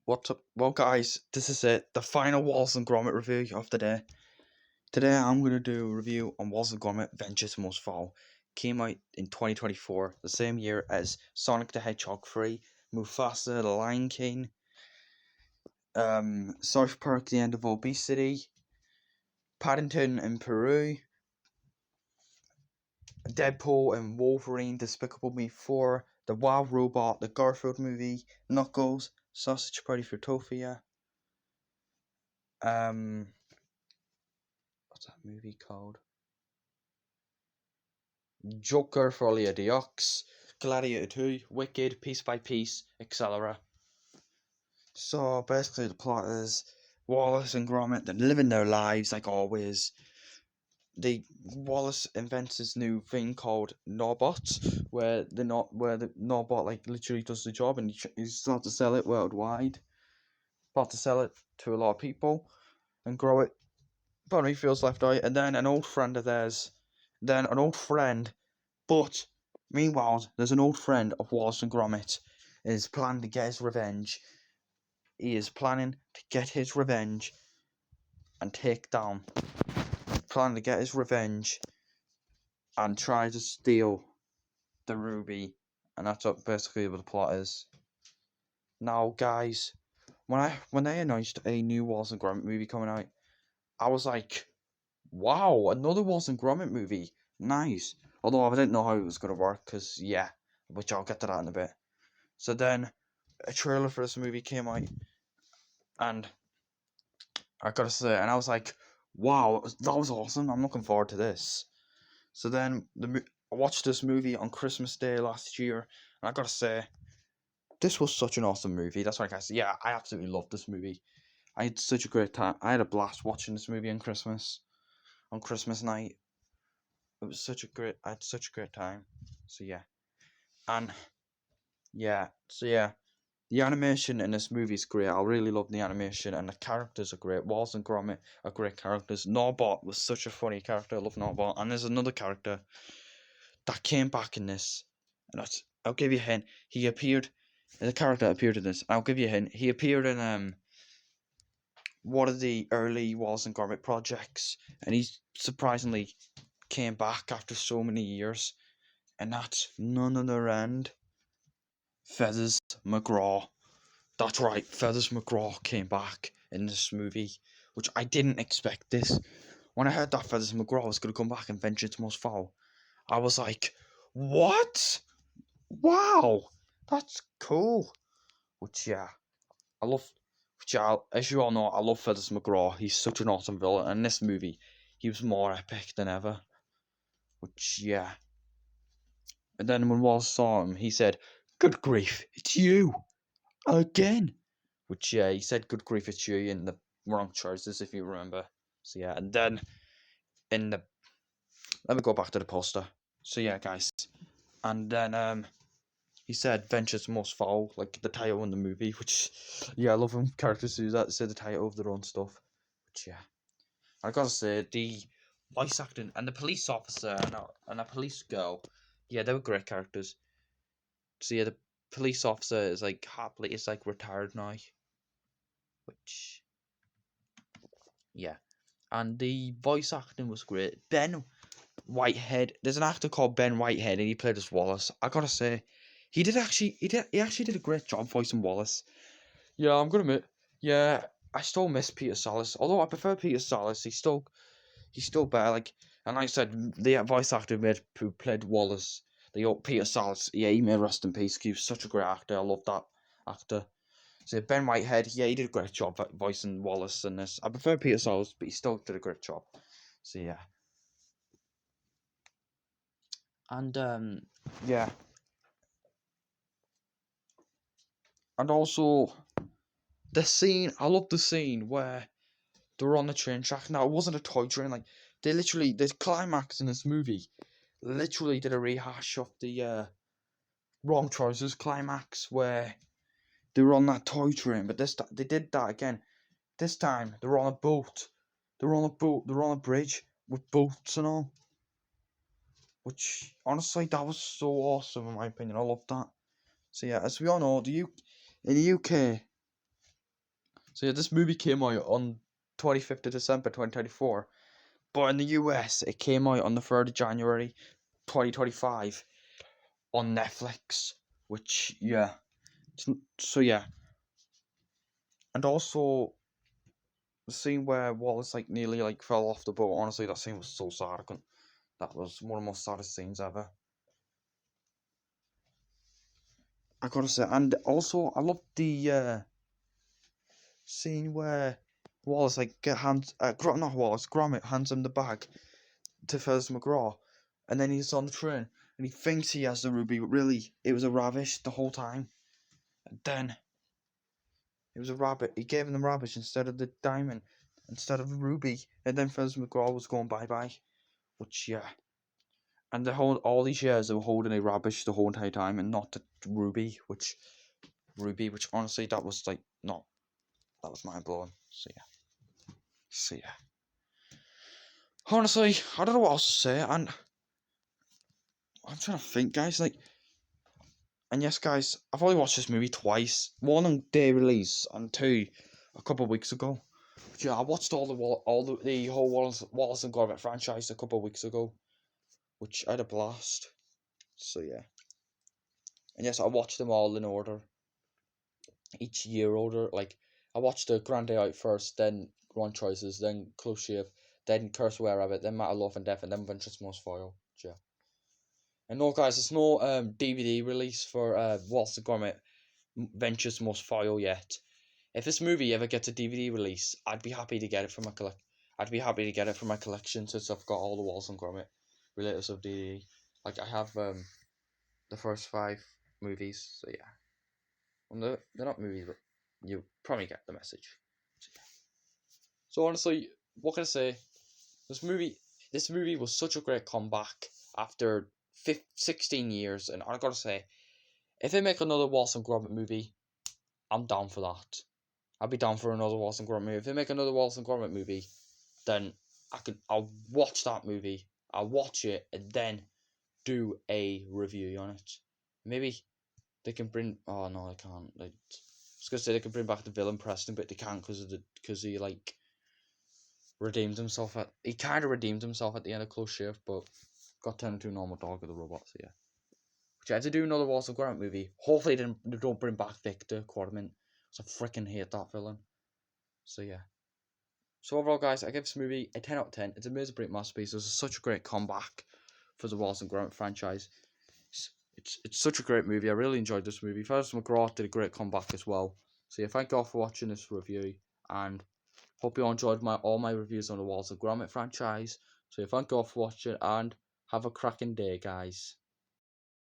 What's up? Well, guys, this is it. The final Wallace and Gromit review of the day. Today, I'm going to do a review on Wallace and Gromit Adventures Most Fowl. Came out in 2024, the same year as Sonic the Hedgehog 3, Mufasa the Lion King, South Park The End of Obesity, Paddington in Peru, Deadpool and Wolverine Despicable Me 4, The Wild Robot, The Garfield Movie, Knuckles, Sausage Party for Tofia, what's that movie called? Joker, Folia de Ox, Gladiator 2, Wicked, Piece by Piece, etc. So basically the plot is Wallace and Gromit, they're living their lives like always. Wallace invents this new thing called Norbot, where the Norbot like literally does the job, and he's about to sell it worldwide. About to sell it to a lot of people, and grow it. But he feels left out, and then an old friend of theirs, but meanwhile, there's an old friend of Wallace and Gromit is planning to get his revenge. He is planning to get his revenge and take down. Planning to get his revenge and try to steal the ruby, and that's basically what the plot is. Now, guys, when they announced a new Wallace and Gromit movie coming out, I was like, wow, another Wallace and Gromit movie, nice. Although I didn't know how it was gonna work, cause yeah, which I'll get to that in a bit. So then a trailer for this movie came out, and I gotta say, and I was like, wow, that was awesome. I'm looking forward to this. So then I watched this movie on Christmas Day last year, and I gotta say, this was such an awesome movie. That's why I said, yeah, I absolutely loved this movie. I had such a great time. I had a blast watching this movie on Christmas night. It was I had such a great time. So yeah, and yeah. The animation in this movie is great. I really love the animation, and the characters are great. Wallace and Gromit are great characters. Norbot was such a funny character. I love Norbot. And there's another character that came back in this, and I'll give you a hint. The character appeared in this. I'll give you a hint. He appeared in one of the early Wallace and Gromit projects, and he surprisingly came back after so many years, and that's none other than Feathers McGraw. That's right, Feathers McGraw came back in this movie, which I didn't expect this. When I heard that Feathers McGraw was going to come back in Vengeance Most Fowl, I was like, what? Wow, that's cool. Which, yeah, I love, as you all know, I love Feathers McGraw. He's such an awesome villain, and in this movie, he was more epic than ever. Which, yeah. And then when Wallace saw him, he said, good grief, it's you! Again! Which, yeah, he said good grief, it's you in the wrong choices, if you remember. So, yeah, and then let me go back to the poster. So, yeah, guys. And then, he said Ventures Most Foul, like the title in the movie, which, yeah, I love when characters do that, say the title of their own stuff. Which, yeah. I gotta say, the voice acting and the police officer and a police girl, yeah, they were great characters. So, yeah, the police officer is like retired now. Which, yeah. And the voice acting was great. Ben Whitehead, there's an actor called Ben Whitehead, and he played as Wallace. I gotta say, he actually did a great job voicing Wallace. Yeah, I'm gonna admit, yeah, I still miss Peter Sallis. Although I prefer Peter Sallis, he's still better. Like, and like I said, the voice actor who played Wallace, the old Peter Sallis, yeah, he may rest in peace. He was such a great actor. I love that actor. So Ben Whitehead, yeah, he did a great job voicing Wallace in this. I prefer Peter Sallis, but he still did a great job. So yeah. And yeah. And also I love the scene where they were on the train track. Now it wasn't a toy train, like the climax in this movie literally did a rehash of the Wrong Choices climax where they were on that toy train, but they did that again. This time they were on a boat. They were on a bridge with boats and all. Which, honestly, that was so awesome in my opinion. I loved that. So yeah, as we all know, in the UK, So yeah, this movie came out on 25th of December 2024, but in the US it came out on the 3rd of January 2025 on Netflix. Which yeah, so yeah, and also the scene where Wallace like nearly like fell off the boat. Honestly, that scene was so sad. That was one of the most saddest scenes ever. I gotta say, and also I love the scene where Wallace like not Wallace, Gromit hands him the bag to Fez McGraw, and then he's on the train and he thinks he has the ruby, but really it was a ravish the whole time. And then it was a rabbit. He gave him the ravish instead of the diamond, instead of the ruby, and then Fez McGraw was going bye bye. Which yeah, and all these years they were holding a rubbish the whole entire time, and not the ruby, which honestly that was like not that was mind blowing. So yeah. Honestly, I don't know what else to say, and I'm trying to think, guys. Like, and yes, guys, I've only watched this movie twice. One on day release, and two a couple of weeks ago. But yeah, I watched all the whole Wallace and Gromit franchise a couple of weeks ago, which I had a blast. So yeah. And yes, I watched them all in order. Each year order. Like, I watched the Grand Day Out first, then Wrong Choices, then Close Shave, then Curse Were Rabbit, then Matter Love and Death, and then Vengeance Most Foil. Yeah. And no, guys, there's no DVD release for Wallace and Gromit Vengeance Most Foil yet. If this movie ever gets a DVD release, I'd be happy to get it for my collection since I've got all the Wallace and Gromit related of DVD. Like, I have the first 5 movies, so yeah. Well, they're not movies, but you probably get the message. So honestly, what can I say? This movie was such a great comeback after 16 years, and I gotta say, if they make another Wallace and Gromit movie, I'm down for that. I'll be down for another Wallace and Gromit movie. If they make another Wallace and Gromit movie, then I'll watch that movie. I'll watch it and then do a review on it. Maybe they can bring. Oh no, they can't. I was gonna say they can bring back the villain Preston, but they can't because he like redeemed himself he kind of redeemed himself at the end of Close Shave, but got turned into a normal dog with the robot. So yeah, which I had to do another Wallace and Gromit movie. Hopefully they don't bring back Victor Quarterman, because I freaking hate that villain. So yeah. So overall, guys, I give this movie a 10 out of 10. It's a amazing, great masterpiece. It was such a great comeback for the Wallace and Gromit franchise. It's such a great movie. I really enjoyed this movie. Fez McGraw did a great comeback as well. So yeah, thank you all for watching this review, and hope you all enjoyed all my reviews on the Wallace and Gromit franchise. So yeah, thank you all for watching, and have a cracking day, guys.